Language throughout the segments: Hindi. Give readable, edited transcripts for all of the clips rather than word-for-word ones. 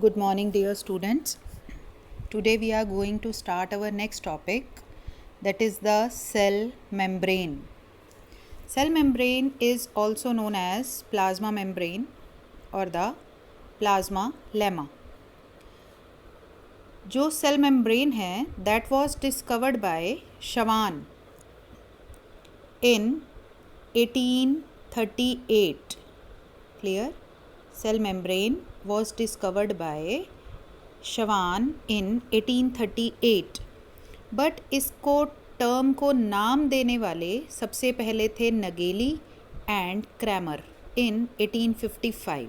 Good morning, dear students. Today we are going to start our next topic, that is the cell membrane. Cell membrane is also known as plasma membrane or the plasma lemma. जो cell membrane है that was discovered by Schwann in 1838. Clear? Cell membrane was discovered by Schwann in 1838. But इसको टर्म को नाम देने वाले सबसे पहले थे नगेली एंड क्रैमर इन 1855.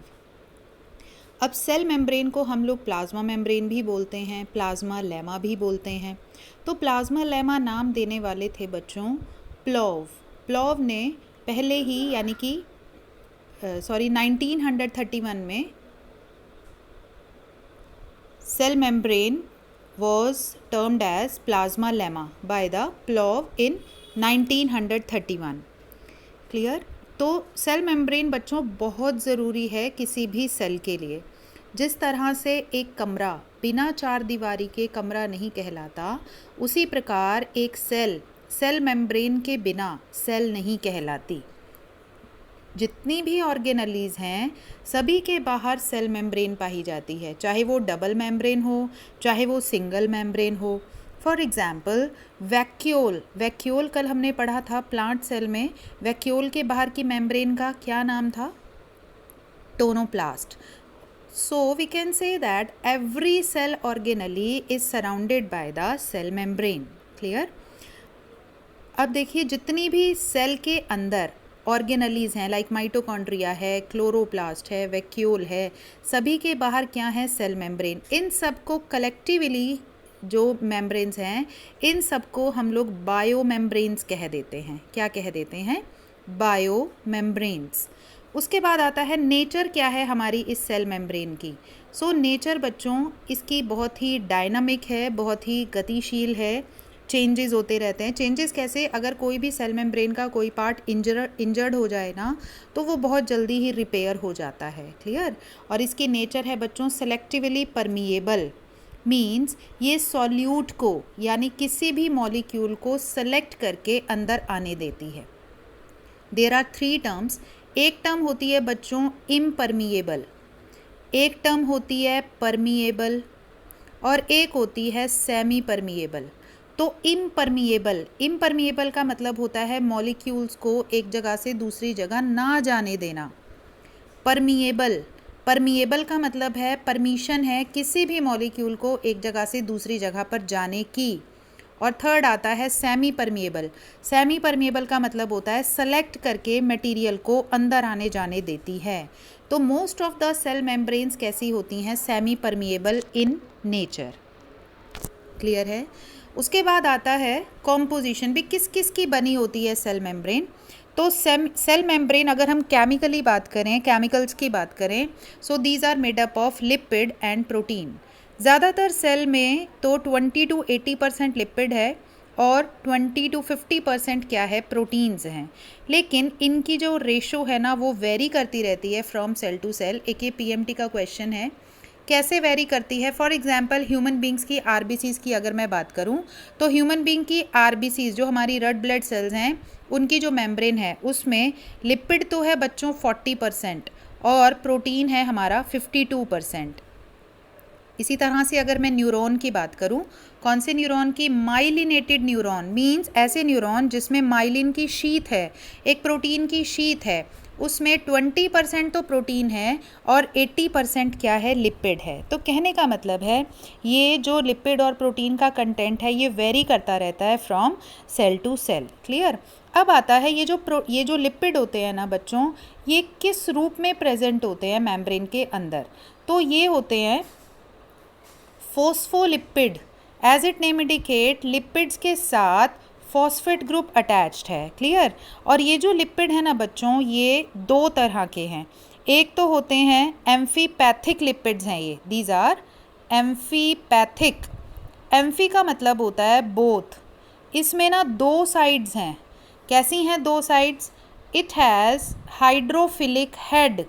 अब सेल मेम्ब्रेन को हम लोग प्लाज्मा मेम्ब्रेन भी बोलते हैं, प्लाज्मा लेमा भी बोलते हैं. तो प्लाज्मा लेमा नाम देने वाले थे बच्चों प्लॉव ने पहले ही यानी कि 1931 में cell membrane was termed as plasma lemma by the Plov in 1931. Clear? तो सेल मेम्ब्रेन बच्चों बहुत ज़रूरी है किसी भी सेल के लिए. जिस तरह से एक कमरा बिना चार दीवारी के कमरा नहीं कहलाता, उसी प्रकार एक सेल मेम्ब्रेन के बिना सेल नहीं कहलाती. जितनी भी ऑर्गेनलीज हैं सभी के बाहर सेल मेम्ब्रेन पाई जाती है, चाहे वो डबल मेम्ब्रेन हो चाहे वो सिंगल मेम्ब्रेन हो. फॉर एग्जांपल वैक्यूल कल हमने पढ़ा था प्लांट सेल में. वैक्यूल के बाहर की मेम्ब्रेन का क्या नाम था? Tonoplast. So we can say that every cell organelle is surrounded by the cell membrane. Clear? अब देखिए जितनी भी सेल के अंदर ऑर्गेनलीज हैं लाइक माइटोकॉन्ड्रिया है, क्लोरोप्लास्ट है, वैक्यूल है, सभी के बाहर क्या है? Cell membrane. इन सब को कलेक्टिवली जो मेम्ब्रेन्स हैं इन सबको हम लोग बायो मेम्ब्रेन्स कह देते हैं. क्या कह देते हैं? Bio membranes. उसके बाद आता है नेचर क्या है हमारी इस सेल मेम्ब्रेन की. सो नेचर बच्चों इसकी बहुत ही डायनामिक है, बहुत ही गतिशील है. चेंजेस होते रहते हैं. चेंजेस कैसे? अगर कोई भी सेल मेम्ब्रेन का कोई पार्ट इंजर्ड हो जाए ना तो वो बहुत जल्दी ही रिपेयर हो जाता है. क्लियर? और इसकी नेचर है बच्चों सेलेक्टिवली परमिएबल. मीन्स ये सॉल्यूट को यानी किसी भी मॉलिक्यूल को सेलेक्ट करके अंदर आने देती है. There are 3 terms. एक टर्म होती है बच्चों इम्परमिएबल, एक टर्म होती है परमिएबल और एक होती है सेमी परमिएबल. तो इम्परमिएबल का मतलब होता है मॉलिक्यूल्स को एक जगह से दूसरी जगह ना जाने देना. परमिएबल का मतलब है परमिशन है किसी भी मॉलिक्यूल को एक जगह से दूसरी जगह पर जाने की. और थर्ड आता है सेमी परमिएबल का मतलब होता है सेलेक्ट करके मटेरियल को अंदर आने जाने देती है. तो most of the cell membranes कैसी होती हैं? Semi permeable in nature. Clear है? उसके बाद आता है कॉम्पोजिशन भी किस किस की बनी होती है सेल मेम्ब्रेन. तो सेल मेम्ब्रेन अगर हम केमिकली बात करें, केमिकल्स की बात करें, so these are made up of lipid and protein. ज़्यादातर सेल में तो 20 to 80% लिपिड है और 20 to 50% क्या है? प्रोटीन्स हैं. लेकिन इनकी जो रेशो है ना वो वेरी करती रहती है फ्रॉम सेल टू सेल. एक ये PMT का क्वेश्चन है कैसे वेरी करती है. फॉर एग्जांपल ह्यूमन बींग्स की RBCs की अगर मैं बात करूं तो ह्यूमन बींग की RBCs जो हमारी रेड ब्लड सेल्स हैं उनकी जो मेम्ब्रेन है उसमें लिपिड तो है बच्चों 40% और प्रोटीन है हमारा 52%. इसी तरह से अगर मैं न्यूरॉन की बात करूं, कौन से न्यूरॉन की? Myelinated neuron. मींस ऐसे न्यूरॉन जिसमें माइलिन की शीथ है, एक प्रोटीन की शीथ है, उसमें 20% तो प्रोटीन है और 80% क्या है? लिपिड है. तो कहने का मतलब है ये जो लिपिड और प्रोटीन का कंटेंट है ये वेरी करता रहता है from cell to cell. Clear? अब आता है ये जो लिपिड होते हैं ना बच्चों, ये किस रूप में प्रेजेंट होते हैं मेम्ब्रेन के अंदर. तो ये होते हैं phospholipid. As it name indicate lipids के साथ फॉस्फेट ग्रुप अटैच्ड है. क्लियर? और ये जो लिपिड है ना बच्चों ये 2 तरह के हैं. एक तो होते हैं एम्फीपैथिक लिपिड्स हैं ये. These are amphipathic. एम्फी का मतलब होता है बोथ. इसमें ना 2 साइड्स हैं. कैसी हैं 2 sides? It has hydrophilic head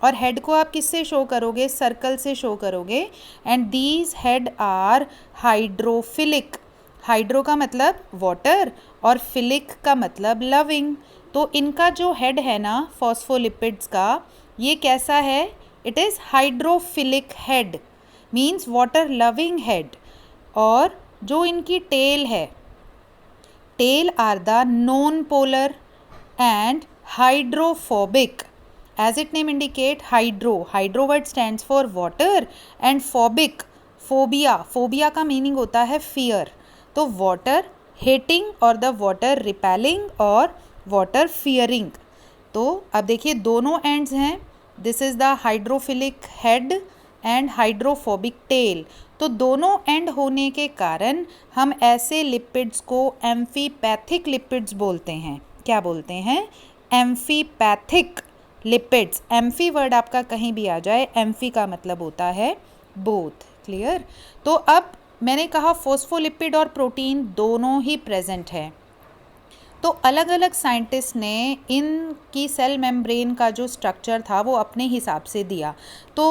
और हेड को आप किससे शो करोगे, सर्कल से शो करोगे, and these head are hydrophilic. Hydro का मतलब वाटर और फिलिक का मतलब लविंग। तो इनका जो हेड है ना फॉस्फोलिपिड्स का, ये कैसा है, it is hydrophilic head, means water loving head. और जो इनकी टेल है, tail are the non polar and hydrophobic. As its name indicate, hydro word stands for water and phobic, phobia का meaning होता है fear. तो water hating और the water repelling और water fearing. तो अब देखिए दोनों ends हैं, this is the hydrophilic head and hydrophobic tell. तो दोनों एंड होने के कारण हम ऐसे लिपिड्स को एम्फीपैथिक लिपिड्स बोलते हैं। क्या बोलते हैं, एम्फीपैथिक लिपिड्स। एम्फी वर्ड आपका कहीं भी आ जाए, एम्फी का मतलब होता है बोथ। क्लियर। तो अब मैंने कहा फॉस्फोलिपिड और प्रोटीन दोनों ही प्रेजेंट है। तो अलग अलग साइंटिस्ट ने इनकी सेल मेम्ब्रेन का जो स्ट्रक्चर था वो अपने हिसाब से दिया। तो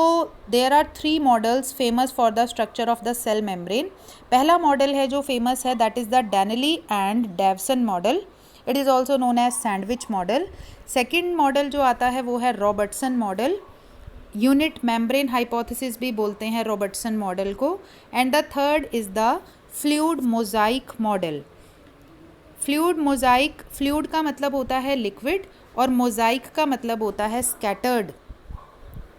there are 3 models famous for the structure of the cell membrane. पहला मॉडल है जो फेमस है, that is the Danielli and Davson model. It is also known as sandwich model. Second model जो आता है वो है Robertson model. Unit membrane hypothesis भी बोलते हैं रॉबर्टसन मॉडल को। And the third is the fluid mosaic model. Fluid mosaic, fluid का मतलब होता है लिक्विड और मोज़ाइक का मतलब होता है स्कैटर्ड।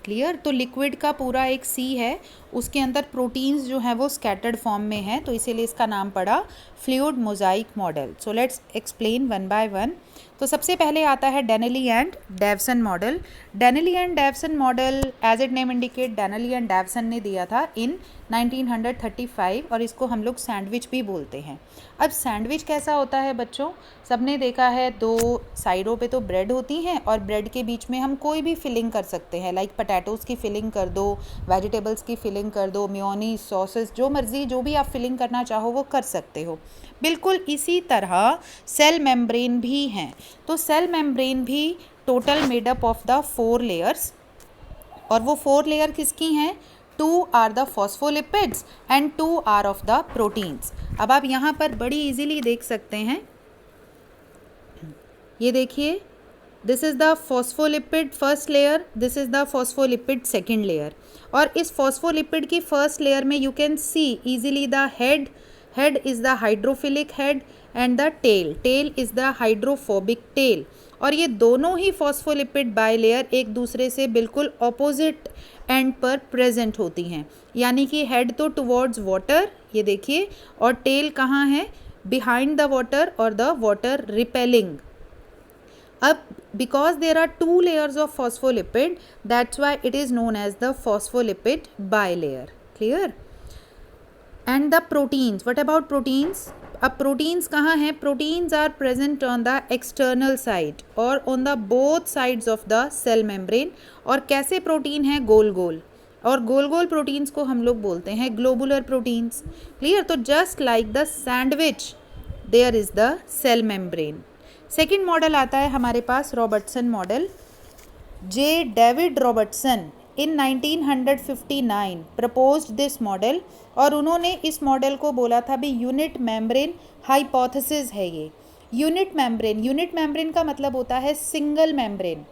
क्लियर। तो लिक्विड का पूरा एक सी है, उसके अंदर प्रोटीन्स जो हैं वो स्कैटर्ड फॉर्म में हैं, तो इसीलिए इसका नाम पड़ा fluid mosaic model. So let's explain one by one. तो सबसे पहले आता है Danielli and Davson model. Danielli and Davson model, as it name indicate, Danielli and Davson ने दिया था इन 1935 और इसको हम लोग सैंडविच भी बोलते हैं। अब सैंडविच कैसा होता है बच्चों, सबने देखा है, 2 साइडों पे तो ब्रेड होती हैं और ब्रेड के बीच में हम कोई भी फिलिंग कर सकते हैं, लाइक पटैटोज़ की फिलिंग कर दो, वेजिटेबल्स की फिलिंग कर दो, मेयोनीज, सॉसेस, जो मर्ज़ी जो भी आप फिलिंग करना चाहो वो कर सकते हो। बिल्कुल इसी तरह सेल मेम्ब्रेन भी हैं। तो सेल मेम्ब्रेन भी total made up of the 4 layers, और वो 4 लेयर किसकी हैं, 2 are the phospholipids and 2 are of the proteins. अब आप यहाँ पर बड़ी इजीली देख सकते हैं, ये देखिए, this is the phospholipid first layer, this is the phospholipid second layer. और इस फॉस्फोलिपिड की फर्स्ट लेयर में you can see easily the head is the hydrophilic head and the tail is the hydrophobic tail. और ये दोनों ही फॉस्फोलिपिड बाई लेयर एक दूसरे से बिल्कुल ऑपोजिट एंड पर प्रेजेंट होती हैं, यानी कि हेड तो टुवर्ड्स वाटर, ये देखिए, और टेल कहाँ है, बिहाइंड द वाटर और द वाटर रिपेलिंग। अब because there are 2 layers of phospholipid, that's why it is known as the phospholipid bilayer. Clear? And the proteins, what about proteins? अब proteins कहाँ हैं, proteins are present on the external side और on the both sides of the cell membrane। और कैसे प्रोटीन हैं, गोल गोल, और गोल गोल प्रोटीन्स को हम लोग बोलते हैं ग्लोबुलर प्रोटीन्स। क्लियर। तो just like the sandwich there is the cell membrane. Second model आता है हमारे पास Robertson model. J David Robertson in 1959 proposed this model, और उन्होंने इस मॉडल को बोला था भी यूनिट मेम्ब्रेन हाइपोथेसिस है ये। यूनिट मेम्ब्रेन का मतलब होता है सिंगल मेम्ब्रेन।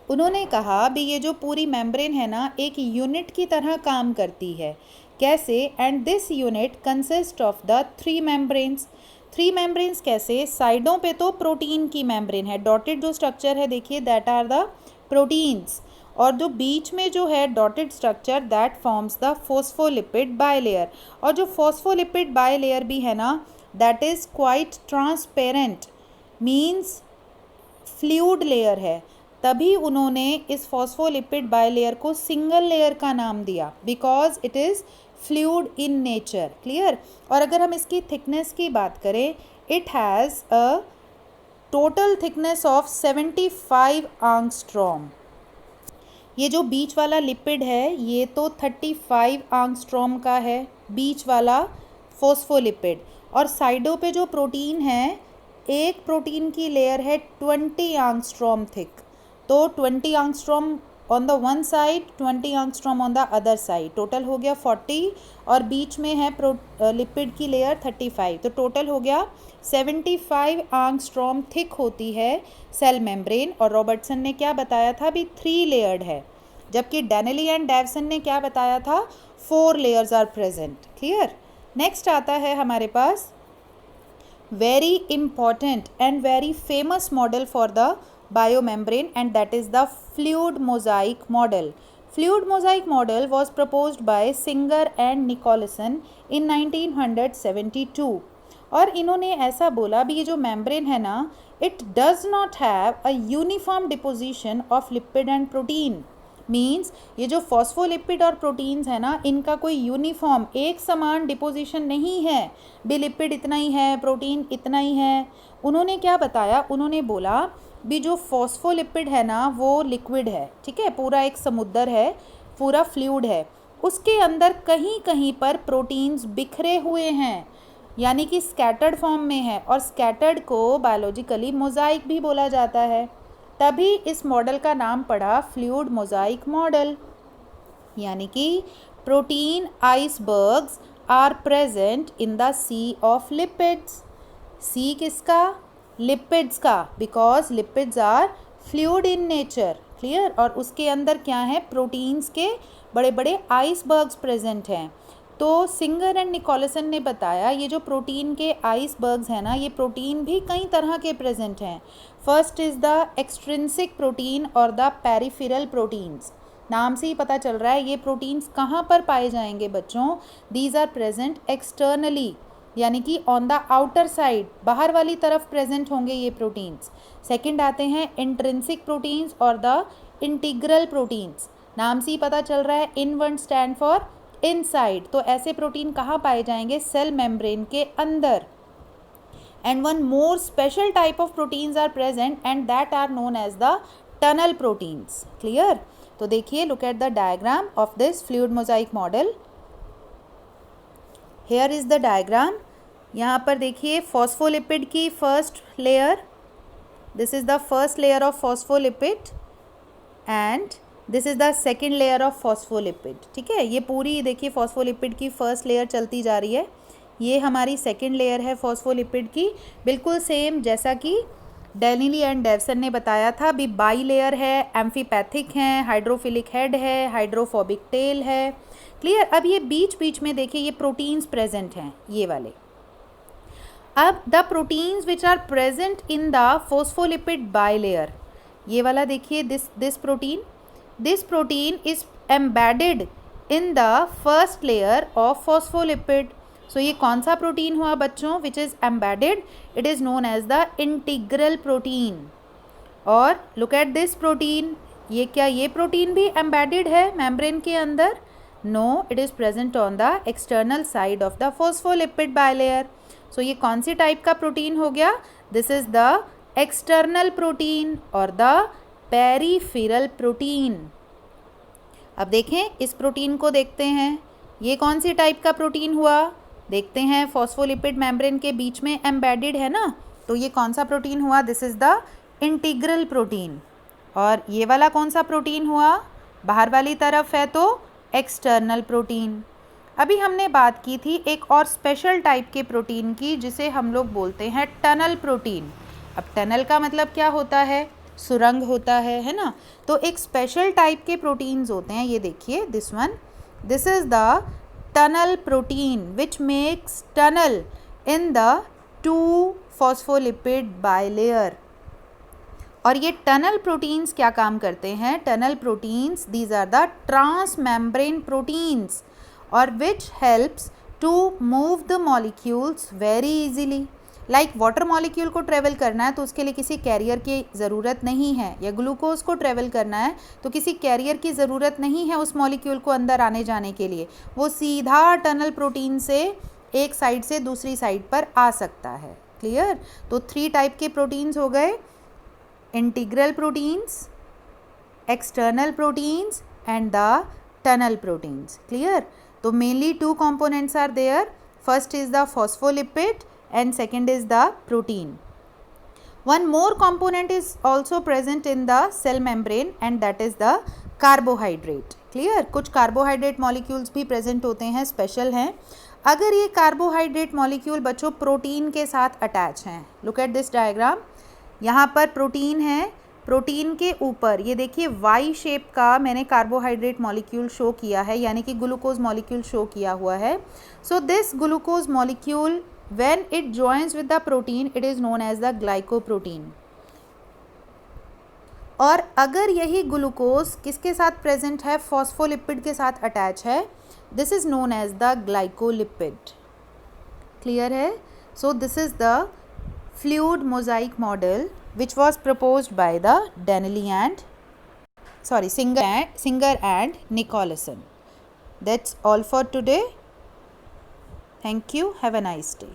उन्होंने कहा भी ये जो पूरी मेम्ब्रेन है ना एक यूनिट की तरह काम करती है। कैसे, and this unit consist of the 3 membranes. 3 membranes कैसे, साइडों पे तो प्रोटीन की मेम्ब्रेन है, डॉटेड जो स्ट्रक्चर है देखिए दैट आर द प्रोटीन्स, और जो बीच में जो है dotted structure that forms the phospholipid bilayer. और जो फॉस्फोलिपिड बाइलेयर भी है ना that is quite transparent, means fluid layer है। तभी उन्होंने इस फॉस्फोलिपिड बाइलेयर को सिंगल लेयर का नाम दिया, because it is fluid in nature. Clear. और अगर हम इसकी थिकनेस की बात करें, it has a total thickness of 75 angstrom. ये जो बीच वाला लिपिड है ये तो 35 एंगस्ट्रॉम का है, बीच वाला फॉस्फोलिपिड, और साइडों पे जो प्रोटीन है, एक प्रोटीन की लेयर है 20 एंगस्ट्रॉम थिक। तो 20 angstrom on the one side 20 angstrom on the other side, total हो गया 40 और बीच में है लिपिड की लेयर 35, तो टोटल हो गया 75 एंगस्ट्रॉम थिक होती है सेल मेम्ब्रेन। और रॉबर्टसन ने क्या बताया था भी 3 लेयर्ड है, जबकि डेनेली एंड डेवसन ने क्या बताया था 4 layers are present. Clear. Next आता है हमारे पास very important and very famous model for the biomembrane, and that is the fluid mosaic model. Fluid mosaic model was proposed by Singer and Nicholson in 1972 और इन्होंने ऐसा बोला भी ये जो मेम्ब्रेन है ना, it does not have a uniform deposition of lipid and protein, means ये जो फॉस्फोलिपिड और प्रोटीन्स है ना, इनका कोई यूनिफॉर्म एक समान डिपोजिशन नहीं है, भी लिपिड इतना ही है प्रोटीन इतना ही है। उन्होंने क्या बताया, उन्होंने बोला भी जो फॉस्फोलिपिड है ना वो लिक्विड है, ठीक है, पूरा एक समुद्र है, पूरा फ्लूइड है, उसके अंदर कहीं कहीं पर प्रोटीन्स बिखरे हुए हैं, यानी कि स्कैटर्ड फॉर्म में है, और स्कैटर्ड को बायोलॉजिकली मोजाइक भी बोला जाता है। तभी इस मॉडल का नाम पड़ा फ्लूइड मोजाइक मॉडल, यानी कि protein icebergs are present in the sea of lipids. Sea किसका, लिपिड्स का, because lipids are fluid in nature. Clear. और उसके अंदर क्या है, प्रोटीन्स के बड़े बड़े आइसबर्ग्स प्रेजेंट हैं। तो सिंगर एंड निकोलसन ने बताया ये जो प्रोटीन के आइसबर्ग्स हैं ना, ये प्रोटीन भी कई तरह के प्रेजेंट हैं। First is the extrinsic protein और द पेरिफेरल प्रोटीन्स। नाम से ही पता चल रहा है ये प्रोटीन्स कहाँ पर पाए जाएंगे बच्चों, दीज आर प्रेजेंट एक्सटर्नली, यानी कि ऑन द आउटर साइड, बाहर वाली तरफ प्रेजेंट होंगे ये प्रोटीन्स। सेकंड आते हैं इंट्रिंसिक प्रोटीन्स और द इंटीग्रल प्रोटीन्स। नाम से ही पता चल रहा है in one stand for inside, तो ऐसे प्रोटीन कहाँ पाए जाएंगे, सेल मेम्ब्रेन के अंदर। And one more special type of proteins are present and that are known as the tunnel proteins. Clear. तो देखिए, look at the diagram of this fluid mosaic model. Here is the diagram. यहाँ पर देखिए फॉस्फोलिपिड की first layer, this is the first layer of phospholipid and this is the second layer of phospholipid. ठीक है, ये पूरी देखिए फॉस्फोलिपिड की फर्स्ट लेयर चलती जा रही है, ये हमारी सेकेंड लेयर है फॉस्फोलिपिड की, बिल्कुल सेम जैसा कि डेनिली एंड डेवसन ने बताया था। भी बाई लेयर है, एम्फीपैथिक है, हाइड्रोफिलिक हेड है, हाइड्रोफोबिक टेल है। क्लियर। अब ये बीच बीच में देखिए ये प्रोटीन्स प्रेजेंट हैं, ये वाले। अब the proteins which are present in the phospholipid bilayer, ये वाला देखिए this protein, this protein is embedded in the first layer of phospholipid. So ये कौन सा प्रोटीन हुआ बच्चों, which is embedded, it is known as the integral protein. और look at this protein, ये क्या, ये प्रोटीन भी embedded है membrane के अंदर? No, it is present on the external side of the phospholipid bilayer. So ये कौन सी टाइप का प्रोटीन हो गया, this is the external protein और the पेरीफेरल प्रोटीन। अब देखें इस प्रोटीन को देखते हैं, ये कौन सी टाइप का प्रोटीन हुआ, देखते हैं फॉस्फोलिपिड मेम्ब्रेन के बीच में एम्बेडेड है ना, तो ये कौन सा प्रोटीन हुआ, this is the integral protein. और ये वाला कौन सा प्रोटीन हुआ, बाहर वाली तरफ है तो एक्सटर्नल प्रोटीन। अभी हमने बात की थी एक और स्पेशल टाइप के प्रोटीन की जिसे हम लोग बोलते हैं टनल प्रोटीन। अब टनल का मतलब क्या होता है, सुरंग होता है ना। तो एक स्पेशल टाइप के प्रोटीन्स होते हैं, ये देखिए this one, this is the tunnel protein which makes tunnel in the two phospholipid bilayer. और ये टनल प्रोटीन्स क्या काम करते हैं, tunnel proteins these are the transmembrane proteins और which helps to move the molecules very easily. Like water molecule को ट्रेवल करना है तो उसके लिए किसी कैरियर की ज़रूरत नहीं है, या ग्लूकोज को ट्रेवल करना है तो किसी कैरियर की ज़रूरत नहीं है उस मॉलिक्यूल को अंदर आने जाने के लिए, वो सीधा टनल प्रोटीन से एक साइड से दूसरी साइड पर आ सकता है। क्लियर। तो 3 टाइप के प्रोटीन्स हो गए, integral proteins, external proteins and the tunnel proteins. Clear. तो mainly 2 components are there, first is the phospholipid and second is the protein. One more component is also present in the cell membrane and that is the carbohydrate. Clear? कुछ carbohydrate molecules भी present होते हैं, special हैं. अगर ये carbohydrate molecule बच्चों प्रोटीन के साथ अटैच हैं, look at this diagram. यहाँ पर प्रोटीन है, प्रोटीन के ऊपर ये देखिए वाई शेप का मैंने कार्बोहाइड्रेट मॉलिक्यूल शो किया है, यानी कि ग्लूकोज मॉलिक्यूल शो किया हुआ है. So this glucose molecule when it joins with the protein it is known as the glycoprotein. और अगर यही ग्लूकोज किसके साथ प्रेजेंट है, फॉस्फोलिपिड के साथ अटैच है, this is known as the glycolipid. Clear है? So this is the fluid mosaic model which was proposed by the Singer and Nicolson. That's all for today. Thank you. Have a nice day.